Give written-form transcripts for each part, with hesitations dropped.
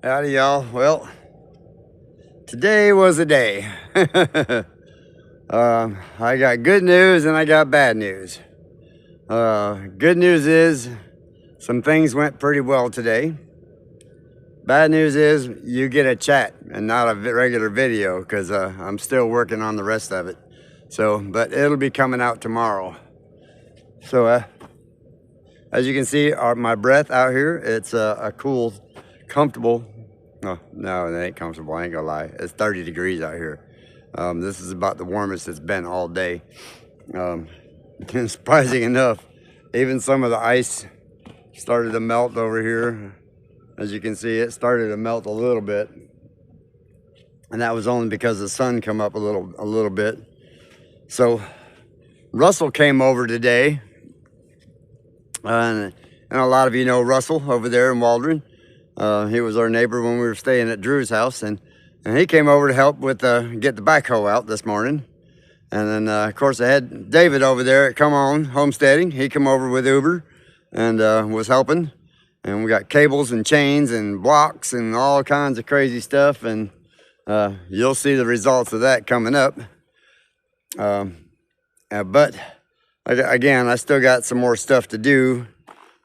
Howdy, y'all. Well, today was a day. I got good news and I got bad news. Good news is some things went pretty well today. Bad news is you get a chat and not a regular video because I'm still working on the rest of it. So, but it'll be coming out tomorrow. So, as you can see, my breath out here, it's a cool, comfortable. No, it ain't comfortable. I ain't gonna lie. It's 30 degrees out here. This is about the warmest it's been all day. Surprising enough, even some of the ice started to melt over here. As you can see, it started to melt a little bit, and that was only because the sun come up a little bit. So Russell came over today, and a lot of you know Russell over there in Waldron. He was our neighbor when we were staying at Drew's house, and he came over to help with get the backhoe out this morning. And then of course I had David over there at Come On Homesteading. He come over with Uber and was helping. And we got cables and chains and blocks and all kinds of crazy stuff, and you'll see the results of that coming up. But again, I still got some more stuff to do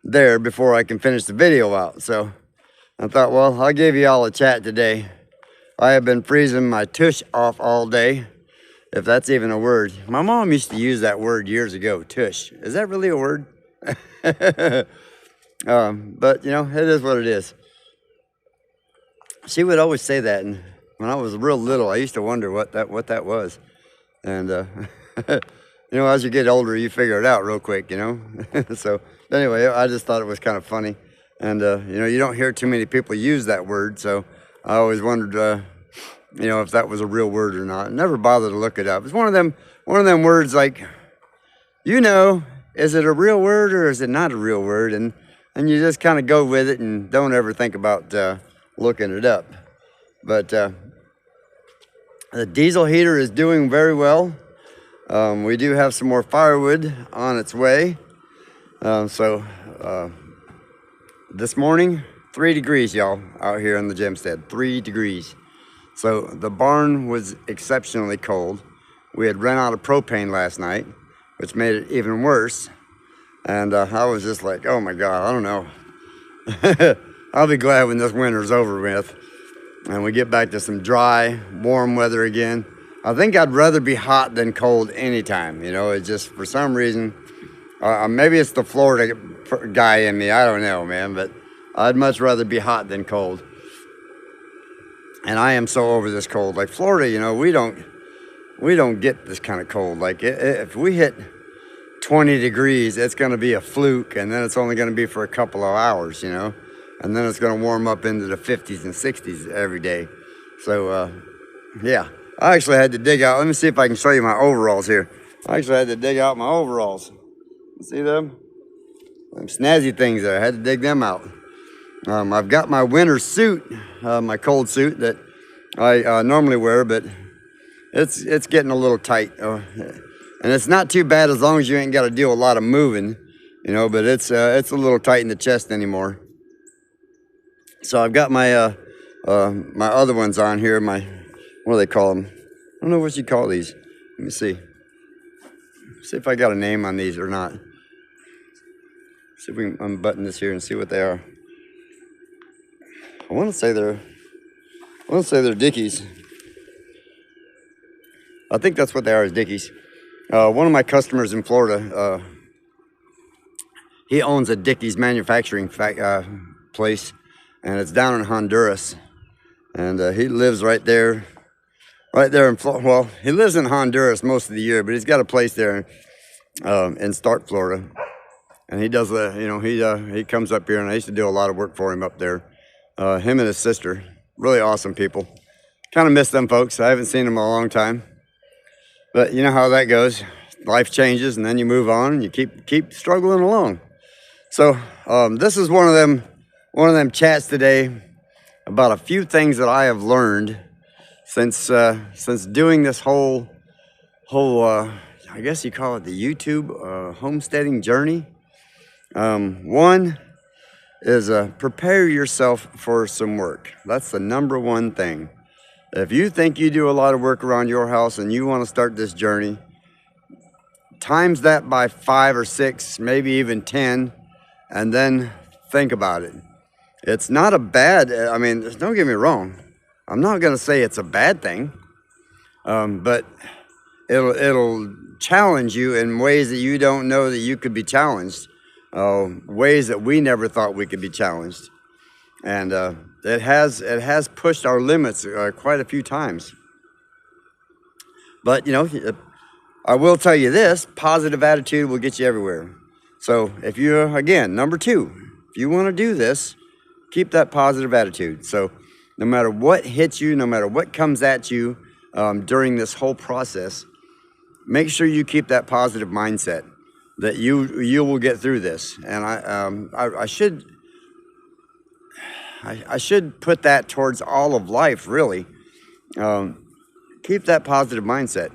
there before I can finish the video out. So I thought, well, I'll give you all a chat today. I have been freezing my tush off all day, if that's even a word. My mom used to use that word years ago, tush. Is that really a word? But you know, it is what it is. She would always say that, and when I was real little, I used to wonder what that was. And you know, as you get older, you figure it out real quick, you know. So anyway, I just thought it was kind of funny, and you know, you don't hear too many people use that word, so I always wondered, you know, if that was a real word or not. I never bothered to look it up. It's one of them words like, you know, is it a real word or is it not a real word? And you just kind of go with it and don't ever think about looking it up. But the diesel heater is doing very well. We do have some more firewood on its way. So this morning, 3 degrees, y'all, out here in the Gemstead, 3 degrees. So the barn was exceptionally cold. We had run out of propane last night, which made it even worse. And I was just like, oh my God, I don't know. I'll be glad when this winter's over with and we get back to some dry, warm weather again. I think I'd rather be hot than cold anytime. You know, it's just, for some reason, maybe it's the Florida guy in me. I don't know, man, but I'd much rather be hot than cold. And I am so over this cold. Like Florida, you know, we don't get this kind of cold. Like if we hit 20 degrees, it's going to be a fluke, and then it's only going to be for a couple of hours, you know, and then it's going to warm up into the 50s and 60s every day. So yeah, I actually had to dig out. Let me see if I can show you my overalls here. I actually had to dig out my overalls. See them snazzy things there. I had to dig them out. I've got my winter suit, my cold suit that I normally wear, but it's getting a little tight. And it's not too bad as long as you ain't got to do a lot of moving, you know, but it's a little tight in the chest anymore. So I've got my my other ones on here, what do they call them? I don't know what you call these. Let me see. See if I got a name on these or not. See if we can unbutton this here and see what they are. I want to say they're Dickies. I think that's what they are, is Dickies. One of my customers in Florida, he owns a Dickies manufacturing place, and it's down in Honduras. And he lives right there in Florida. Well, he lives in Honduras most of the year, but he's got a place there in Stark, Florida. And he does, you know, he comes up here, and I used to do a lot of work for him up there. Him and his sister, really awesome people. Kind of miss them folks. I haven't seen them in a long time. But you know how that goes. Life changes, and then you move on, and you keep struggling along. So this is one of them chats today about a few things that I have learned since doing this whole I guess you call it the YouTube homesteading journey. One is prepare yourself for some work. That's the number one thing. If you think you do a lot of work around your house and you want to start this journey, times that by 5 or 6, maybe even 10, and then think about it. It's not a bad, I mean, don't get me wrong. I'm not going to say it's a bad thing, but it'll challenge you in ways that you don't know that you could be challenged, ways that we never thought we could be challenged. And it has pushed our limits quite a few times. But, you know, I will tell you this, positive attitude will get you everywhere. So if you, again, number 2, if you want to do this, keep that positive attitude. So no matter what hits you, no matter what comes at you during this whole process, make sure you keep that positive mindset that you will get through this. And I should put that towards all of life, really. Keep that positive mindset.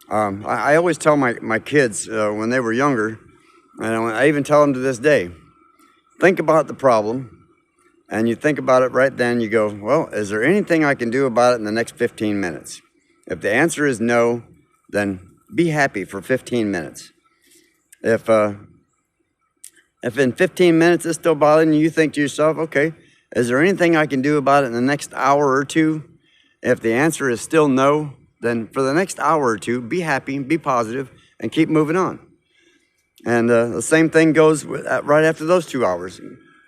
I always tell my kids when they were younger, and I even tell them to this day, think about the problem, and you think about it right then, you go, well, is there anything I can do about it in the next 15 minutes? If the answer is no, then be happy for 15 minutes. If in 15 minutes it's still bothering you, you think to yourself, okay, is there anything I can do about it in the next hour or two? If the answer is still no, then for the next hour or two, be happy, be positive, and keep moving on. And the same thing goes right after those 2 hours.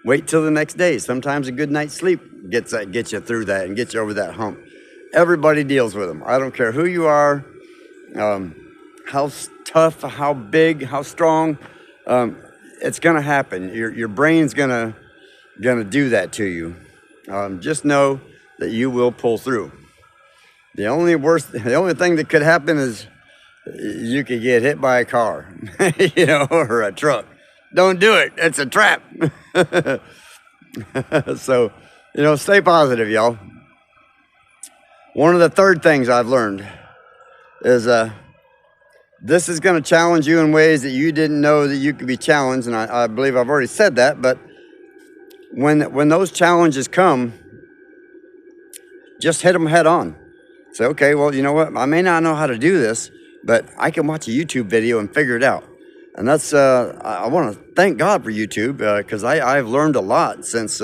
Wait till the next day. Sometimes a good night's sleep gets you through that and gets you over that hump. Everybody deals with them. I don't care who you are, how tough, how big, how strong. It's gonna happen. Your brain's gonna do that to you. Just know that you will pull through. The only thing that could happen is you could get hit by a car, you know, or a truck. Don't do it. It's a trap. So, you know, stay positive, y'all. One of the third things I've learned is this is going to challenge you in ways that you didn't know that you could be challenged, and I believe I've already said that, but when those challenges come, just hit them head on. Say, okay, well, you know what? I may not know how to do this, but I can watch a YouTube video and figure it out. And that's, I want to thank God for YouTube, because I've learned a lot since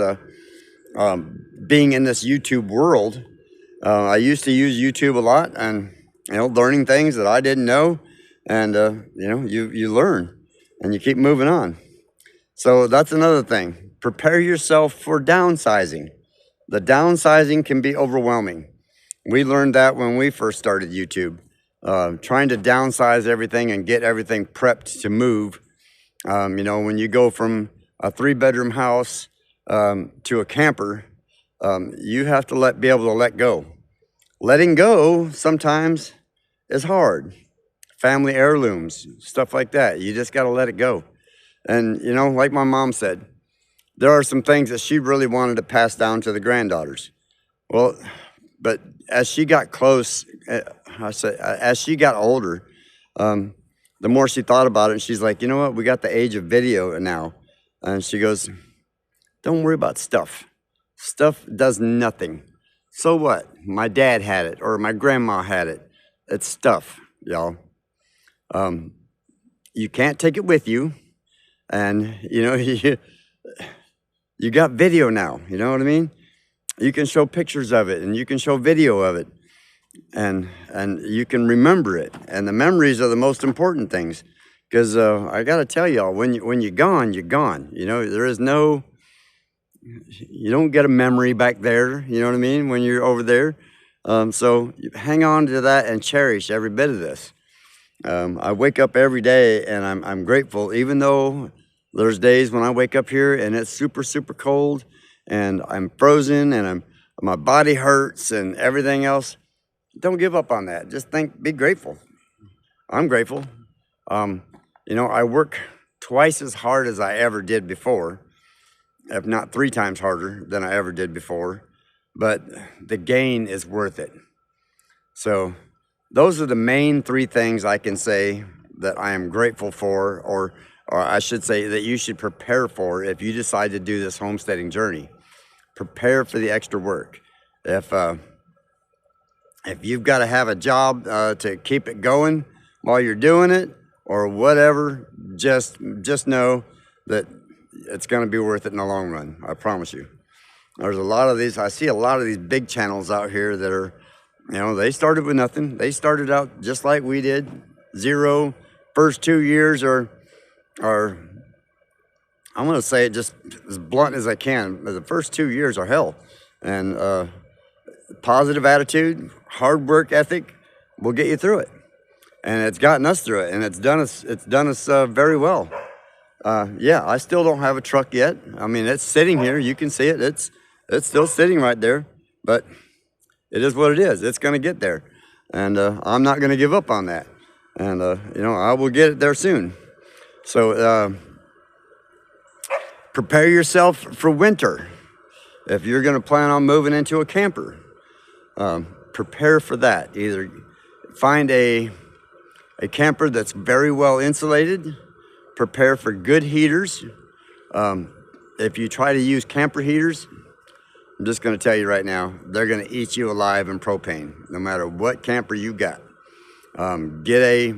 being in this YouTube world. I used to use YouTube a lot and, you know, learning things that I didn't know. And, you know, you learn and you keep moving on. So that's another thing. Prepare yourself for downsizing. The downsizing can be overwhelming. We learned that when we first started YouTube. Trying to downsize everything and get everything prepped to move. You know, when you go from a 3-bedroom house to a camper, you have to be able to let go. Letting go sometimes is hard. Family heirlooms, stuff like that. You just got to let it go. And, you know, like my mom said, there are some things that she really wanted to pass down to the granddaughters. Well, but as she got close, as she got older, the more she thought about it, and she's like, you know what, we got the age of video now. And she goes, don't worry about stuff. Stuff does nothing. So what? My dad had it, or my grandma had it. It's stuff, y'all. You can't take it with you. And, you know, you got video now, you know what I mean? You can show pictures of it, and you can show video of it. And you can remember it. And the memories are the most important things. Because I got to tell y'all, when you're gone, you're gone. You know, there is no, you don't get a memory back there, you know what I mean, when you're over there. So hang on to that and cherish every bit of this. I wake up every day and I'm grateful, even though there's days when I wake up here and it's super, super cold and I'm frozen and my body hurts and everything else. Don't give up on that. Just be grateful. I'm grateful. You know, I work twice as hard as I ever did before, if not 3 times harder than I ever did before, but the gain is worth it. So those are the main 3 things I can say that I am grateful for, or or I should say that you should prepare for if you decide to do this homesteading journey. Prepare for the extra work. If you've got to have a job to keep it going while you're doing it or whatever, just know that it's going to be worth it in the long run. I promise you. There's a lot of these, I see a lot of these big channels out here that are, you know, they started with nothing. They started out just like we did, zero. First 2 years are I'm going to say it just as blunt as I can. The first 2 years are hell. And positive attitude, hard work ethic will get you through it. And it's gotten us through it, and it's done us very well. Yeah, I still don't have a truck yet. I mean, it's sitting here. You can see it. It's still sitting right there. But it is what it is. It's going to get there. And I'm not going to give up on that. And, you know, I will get it there soon. So prepare yourself for winter. If you're going to plan on moving into a camper, prepare for that. Either find a camper that's very well insulated. Prepare for good heaters. If you try to use camper heaters, I'm just going to tell you right now, they're going to eat you alive in propane, no matter what camper you got. Get a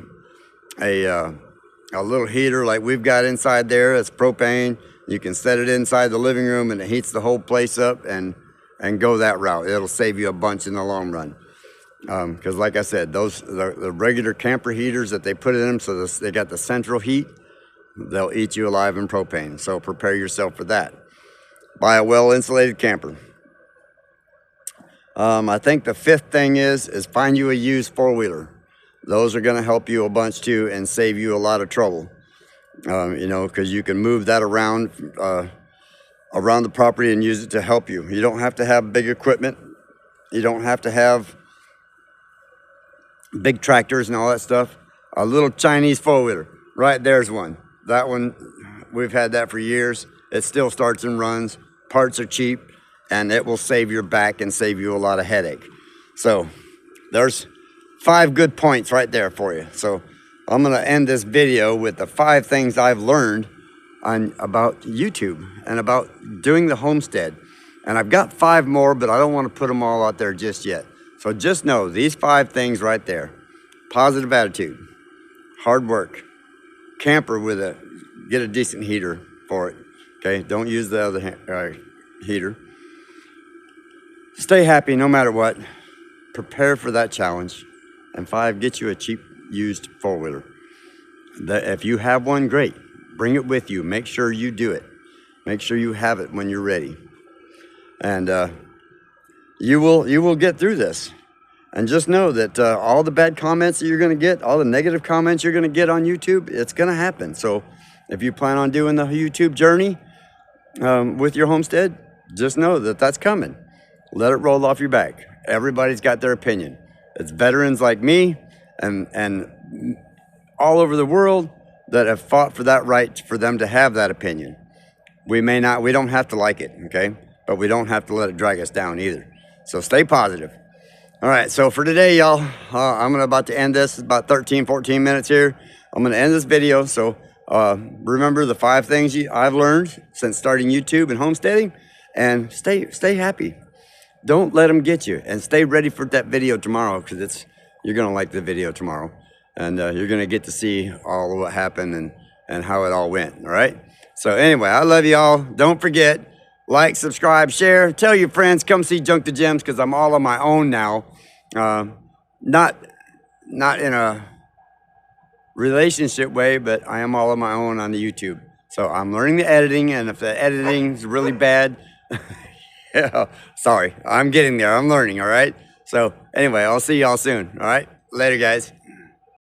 little heater like we've got inside there. It's propane. You can set it inside the living room, and it heats the whole place up, and go that route. It'll save you a bunch in the long run. Because like I said, the regular camper heaters that they put in them, so they got the central heat, they'll eat you alive in propane. So prepare yourself for that. Buy a well-insulated camper. I think the fifth thing is find you a used four-wheeler. Those are going to help you a bunch too and save you a lot of trouble. You know, because you can move that around the property and use it to help you. You don't have to have big equipment. You don't have to have big tractors and all that stuff. A little Chinese four-wheeler. Right there's one. That one, we've had that for years. It still starts and runs. Parts are cheap, and it will save your back and save you a lot of headache. So there's 5 good points right there for you. So I'm going to end this video with the 5 things I've learned about YouTube and about doing the homestead. And I've got 5 more, but I don't want to put them all out there just yet. So just know these 5 things right there. Positive attitude, hard work, camper get a decent heater for it. Okay, don't use the other heater. Stay happy no matter what. Prepare for that challenge. And 5, get you a cheap used four-wheeler. If you have one, great. Bring it with you. Make sure you do it. Make sure you have it when you're ready. And you will get through this. And just know that all the bad comments that you're going to get, all the negative comments you're going to get on YouTube, it's going to happen. So if you plan on doing the YouTube journey with your homestead, just know that that's coming. Let it roll off your back. Everybody's got their opinion. It's veterans like me and all over the world that have fought for that right for them to have that opinion. We don't have to like it, okay? But we don't have to let it drag us down either. So stay positive. All right, so for today, y'all, I'm about to end this. It's about 13, 14 minutes here. I'm going to end this video. So remember the 5 things I've learned since starting YouTube and homesteading, and stay happy. Don't let them get you, and stay ready for that video tomorrow, because you're going to like the video tomorrow, and you're going to get to see all of what happened and how it all went, all right? So anyway, I love y'all. Don't forget, like, subscribe, share, tell your friends, come see Junktojems, because I'm all on my own now. Not in a relationship way, but I am all on my own on the YouTube. So I'm learning the editing, and if the editing's really bad, yeah, sorry, I'm getting there. I'm learning, all right? So anyway, I'll see y'all soon, all right? Later, guys.